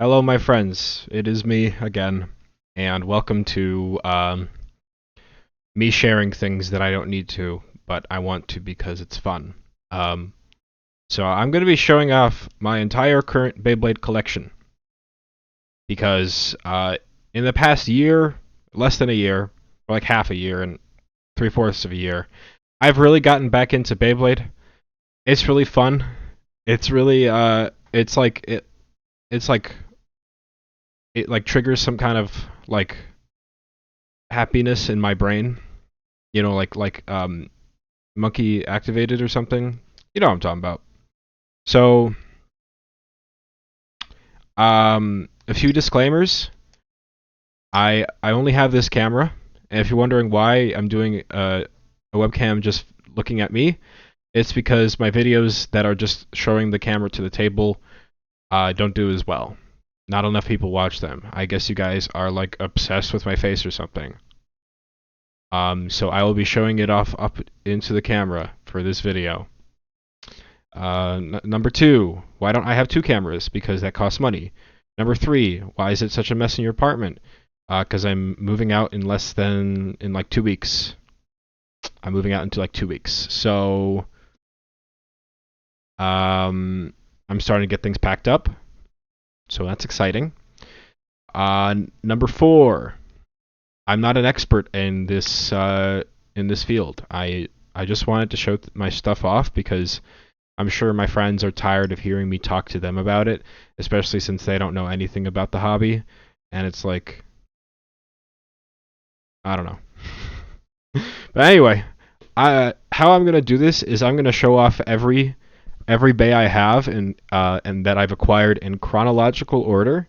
Hello, my friends. It is me again, and welcome to me sharing things that I don't need to, but I want to because it's fun. Um, so I'm going to be showing off my entire current Beyblade collection because in the past year, less than a year, or like half a year and three-fourths of a year, I've really gotten back into Beyblade. It's really fun. It's really it's like it like triggers some kind of like happiness in my brain. Like monkey activated or something. You know what I'm talking about. So, a few disclaimers. I only have this camera, and if you're wondering why I'm doing a webcam just looking at me, it's because my videos that are just showing the camera to the table don't do as well. Not enough people watch them. I guess you guys are like obsessed with my face or something. So I will be showing it off up into the camera for this video. Number two, why don't I have two cameras? Because that costs money. Number three, why is it such a mess in your apartment? Because I'm moving out in like 2 weeks. I'm moving out into like 2 weeks. So, I'm starting to get things packed up. So that's exciting. Number four, I'm not an expert in this field. I just wanted to show my stuff off because I'm sure my friends are tired of hearing me talk to them about it, especially since they don't know anything about the hobby. And it's like, I don't know. But anyway, how I'm gonna do this is I'm gonna show off every bay I have and that I've acquired in chronological order.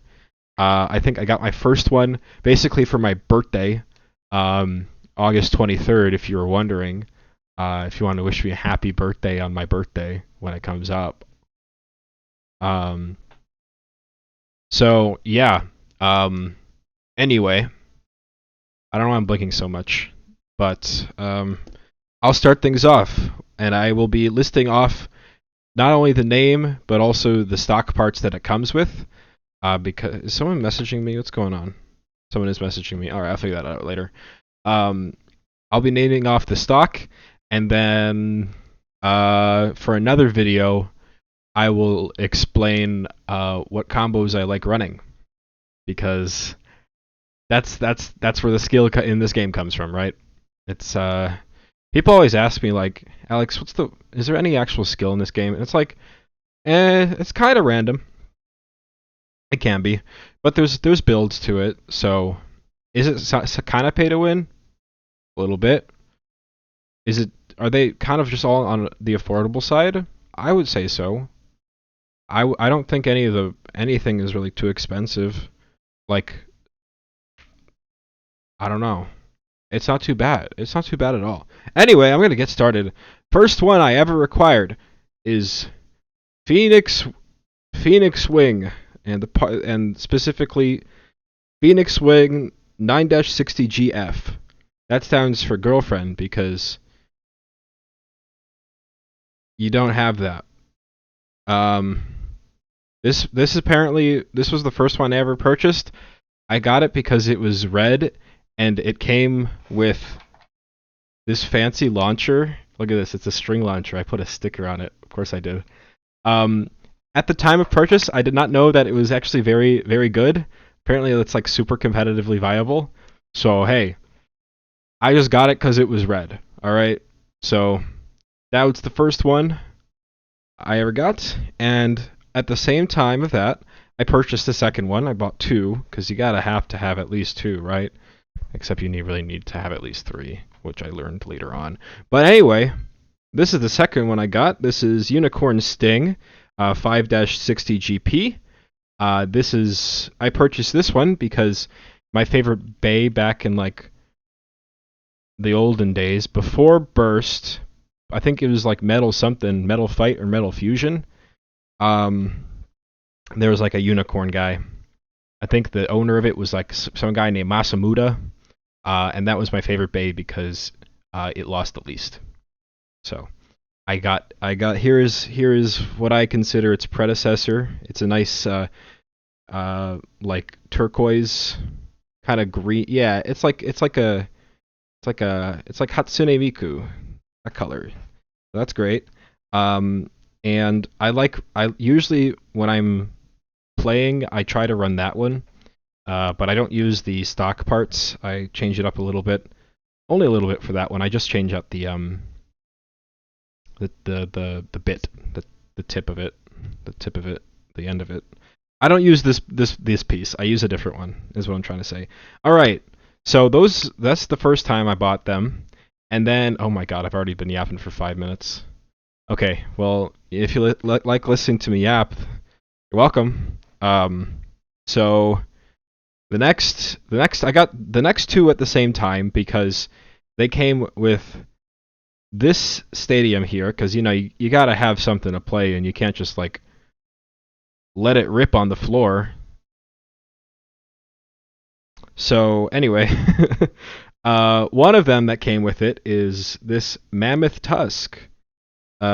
I think I got my first one basically for my birthday, August 23rd. If you were wondering, if you want to wish me a happy birthday on my birthday when it comes up. Um, so yeah. Anyway, I don't know why I'm blinking so much, but I'll start things off, and I will be listing off not only the name but also the stock parts that it comes with. Because is someone messaging me? What's going on? Someone is messaging me. All right, I'll figure that out later. I'll be naming off the stock, and then for another video, I will explain what combos I like running, because that's where the skill in this game comes from, right? It's people always ask me like, Alex, is there any actual skill in this game? And it's like, it's kind of random. It can be, but there's builds to it. So, is it kind of pay to win? A little bit. Is it? Are they kind of just all on the affordable side? I would say so. I don't think anything is really too expensive. Like, I don't know. It's not too bad. It's not too bad at all. Anyway, I'm gonna get started. First one I ever acquired is Phoenix Wing, and specifically Phoenix Wing 9-60GF. That stands for girlfriend because you don't have that. Um, this was the first one I ever purchased. I got it because it was red, and it came with this fancy launcher. Look at this, it's a string launcher. I put a sticker on it. Of course I did. Um, at the time of purchase, I did not know that it was actually very, very good. Apparently, it's like super competitively viable. So hey, I just got it because it was red. All right. So that was the first one I ever got, and at the same time of that, I purchased the second one. I bought two because you gotta have to have at least two, right? Except you really need to have at least three, which I learned later on. But anyway, this is the second one I got. This is Unicorn Sting, 5-60GP. I purchased this one because my favorite bay back in like the olden days before Burst, I think it was like Metal something, Metal Fight or Metal Fusion. There was like a unicorn guy. I think the owner of it was like some guy named Masamuda, and that was my favorite bay because it lost the least. So I got here is what I consider its predecessor. It's a nice like turquoise kind of green. Yeah, it's like Hatsune Miku, that color. That's great. Um, and I usually when I'm playing, I try to run that one. But I don't use the stock parts. I change it up a little bit, only a little bit for that one. I just change up the bit, the tip of it, the tip of it, the end of it. I don't use this piece. I use a different one. Is what I'm trying to say. All right. So that's the first time I bought them, and then oh my god, I've already been yapping for 5 minutes. Okay, well if you like listening to me yap, you're welcome. So the next I got the next two at the same time because they came with this stadium here because you gotta have something to play and you can't just like let it rip on the floor. So anyway, one of them that came with it is this Mammoth Tusk,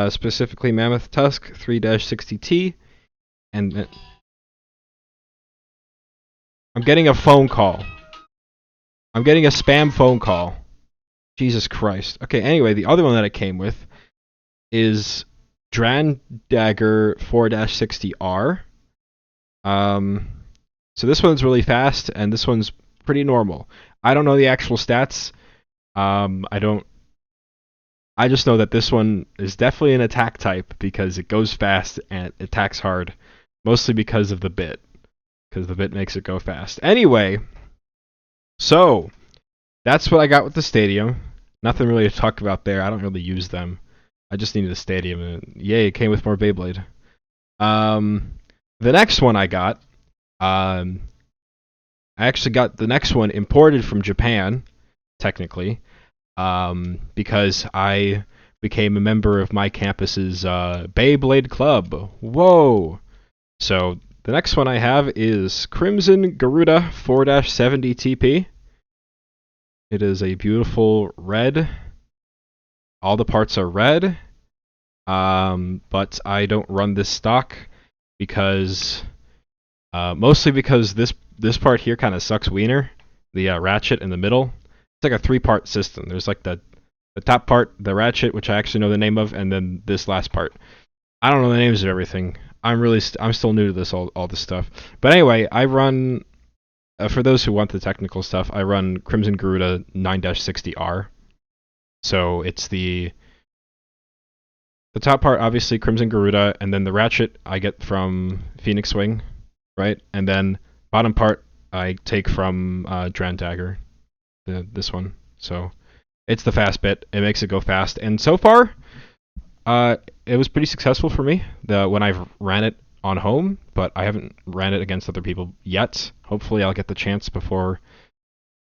specifically Mammoth Tusk 3-60T, and I'm getting a phone call. I'm getting a spam phone call. Jesus Christ. Okay, anyway, the other one that it came with is Dran Dagger 4-60R. So this one's really fast, and this one's pretty normal. I don't know the actual stats. I don't. I just know that this one is definitely an attack type because it goes fast and attacks hard, mostly because of the bit, because the bit makes it go fast. Anyway, so that's what I got with the stadium. Nothing really to talk about there. I don't really use them. I just needed a stadium, and yay, it came with more Beyblade. The next one I got, I actually got the next one imported from Japan, technically, because I became a member of my campus's Beyblade Club. Whoa! So the next one I have is Crimson Garuda 4-70 TP. It is a beautiful red. All the parts are red, but I don't run this stock because mostly because this part here kind of sucks wiener. The ratchet in the middle. It's like a 3-part system. There's like the top part, the ratchet, which I actually know the name of, and then this last part. I don't know the names of everything. I'm still new to this all this stuff. But anyway, I run for those who want the technical stuff. I run Crimson Garuda 9-60R. So it's the top part, obviously Crimson Garuda, and then the ratchet I get from Phoenix Wing, right? And then bottom part I take from Dran Dagger, this one. So it's the fast bit. It makes it go fast, and so far, it was pretty successful for me. When I've ran it on home, but I haven't ran it against other people yet. Hopefully, I'll get the chance before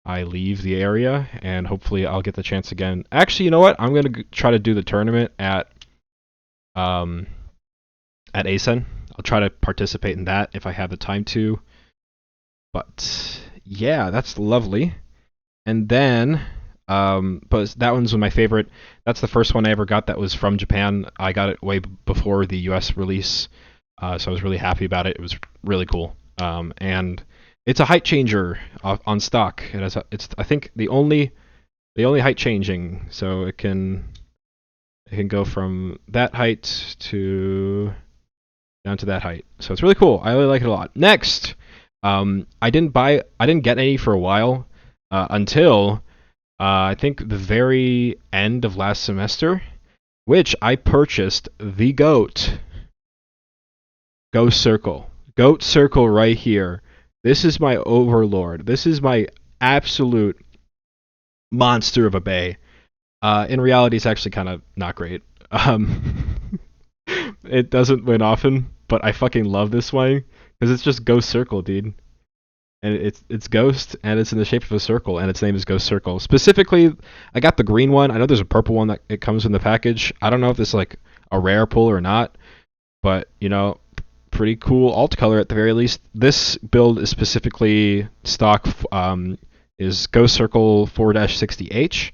I leave the area, and hopefully, I'll get the chance again. Actually, you know what? I'm gonna try to do the tournament at ASEN. I'll try to participate in that if I have the time to. But yeah, that's lovely. And then, but that one's my favorite. That's the first one I ever got that was from Japan. I got it way before the U.S. release, so I was really happy about it. It was really cool. And it's a height changer on stock. It's I think the only height changing, so it can go from that height to down to that height. So it's really cool. I really like it a lot. Next, I didn't get any for a while until I think the very end of last semester, which I purchased the Ghost Circle. Goat Circle right here. This is my overlord. This is my absolute monster of a bay. In reality, it's actually kind of not great. It doesn't win often, but I fucking love this one because it's just Ghost Circle, dude. And it's Ghost, and it's in the shape of a circle, and its name is Ghost Circle. Specifically, I got the green one. I know there's a purple one that it comes in the package. I don't know if this is like a rare pull or not, but pretty cool alt color at the very least. This build is specifically stock. Is Ghost Circle 4-60H.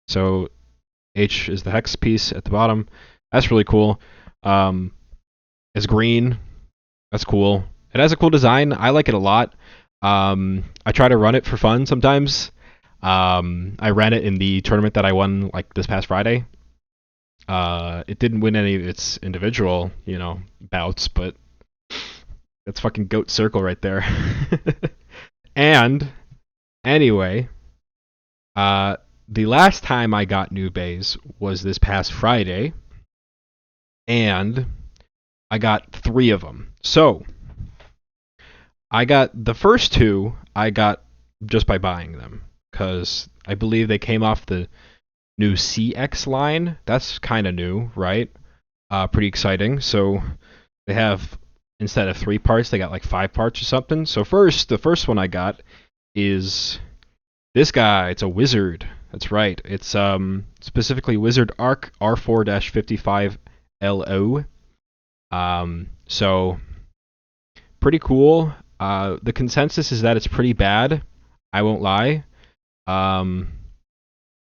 So H is the hex piece at the bottom. That's really cool. It's green. That's cool. It has a cool design. I like it a lot. I try to run it for fun sometimes. I ran it in the tournament that I won like this past Friday. It didn't win any of its individual, bouts, but that's fucking goat circle right there. And anyway, the last time I got new beys was this past Friday, and I got 3 of them. So I got the first 2. I got just by buying them because I believe they came off the new CX line. That's kind of new, right? Pretty exciting. So they have, instead of 3 parts, they got like 5 parts or something. So the first one I got is this guy. It's a wizard. That's right. It's specifically Wizard Arc R4-55LO. So pretty cool. The consensus is that it's pretty bad. I won't lie.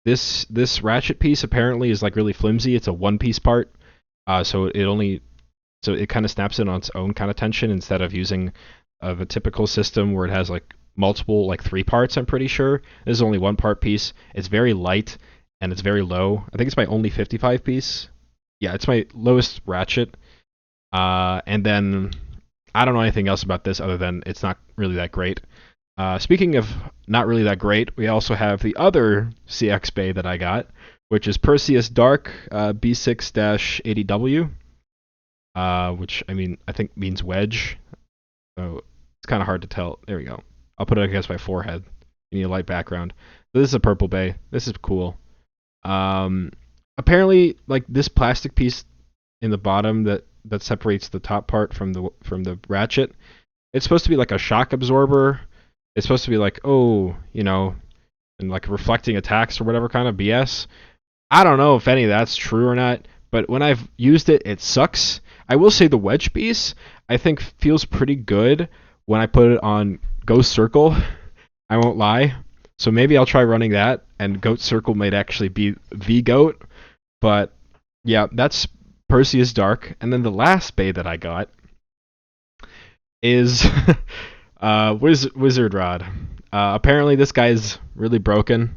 This ratchet piece apparently is like really flimsy. It's a 1-piece part. So it kind of snaps in on its own kind of tension instead of using a typical system where it has like multiple, like 3 parts. I'm pretty sure this is only 1-part piece. It's very light and it's very low. I think it's my only 55 piece. Yeah, it's my lowest ratchet. And then I don't know anything else about this other than it's not really that great. Speaking of not really that great, we also have the other CX Bay that I got, which is Perseus Dark B6-80W, which I think means wedge. So it's kind of hard to tell. There we go. I'll put it against my forehead. You need a light background. So this is a purple bay. This is cool. Apparently, like this plastic piece in the bottom that separates the top part from the ratchet, it's supposed to be like a shock absorber. It's supposed to be like, and like reflecting attacks or whatever kind of BS. I don't know if any of that's true or not, but when I've used it, it sucks. I will say the wedge piece, I think, feels pretty good when I put it on Ghost Circle. I won't lie. So maybe I'll try running that, and Goat Circle might actually be the goat. But yeah, that's Perseus Dark. And then the last bay that I got is Wizard Rod. Apparently this guy is really broken,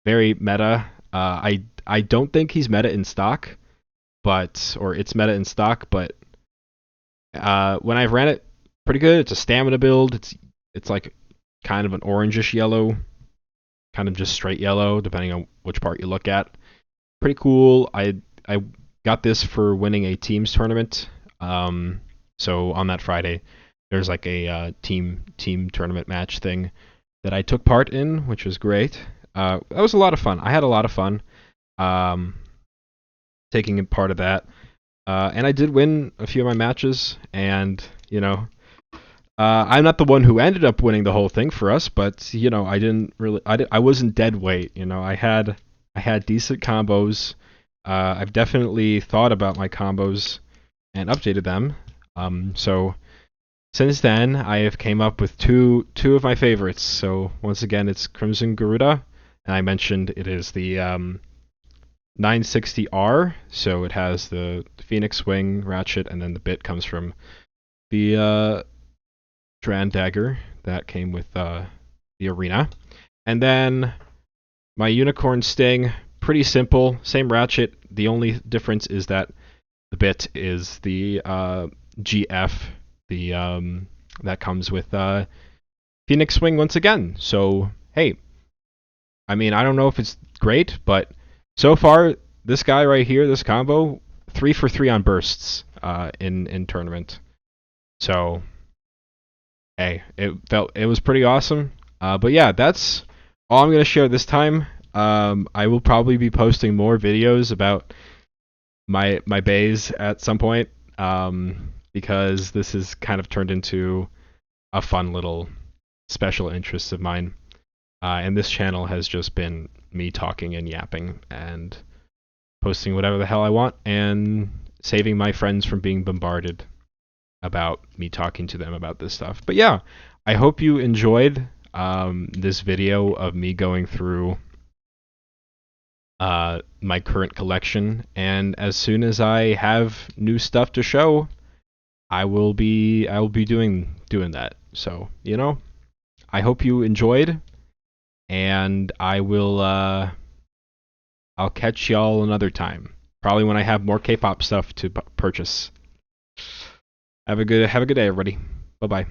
very meta. I don't think he's meta in stock, or it's meta in stock, but when I've ran it, pretty good. It's a stamina build. It's like kind of an orangish yellow, kind of just straight yellow, depending on which part you look at. Pretty cool. I got this for winning a teams tournament. So on that Friday, there's like a team tournament match thing that I took part in, which was great. That was a lot of fun. I had a lot of fun taking part of that. And I did win a few of my matches, and I'm not the one who ended up winning the whole thing for us, but I wasn't dead weight. I had decent combos. I've definitely thought about my combos and updated them. So since then, I have came up with two of my favorites. So once again, it's Crimson Garuda, and I mentioned it is the 960R. So it has the Phoenix Wing ratchet, and then the bit comes from the Dran Dagger that came with the arena. And then my Unicorn Sting, pretty simple, same ratchet. The only difference is that the bit is the GF, that comes with Phoenix Wing once again. So hey, I don't know if it's great, but so far this guy right here, this combo, 3 for 3 on bursts in tournament. So hey, it was pretty awesome. But yeah, that's all I'm gonna share this time. I will probably be posting more videos about my bays at some point, because this has kind of turned into a fun little special interest of mine. And this channel has just been me talking and yapping and posting whatever the hell I want and saving my friends from being bombarded about me talking to them about this stuff. But yeah, I hope you enjoyed this video of me going through my current collection, and as soon as I have new stuff to show, I will be doing that. So, I hope you enjoyed, and I'll catch y'all another time. Probably when I have more K-pop stuff to purchase. Have a good day, everybody. Bye bye.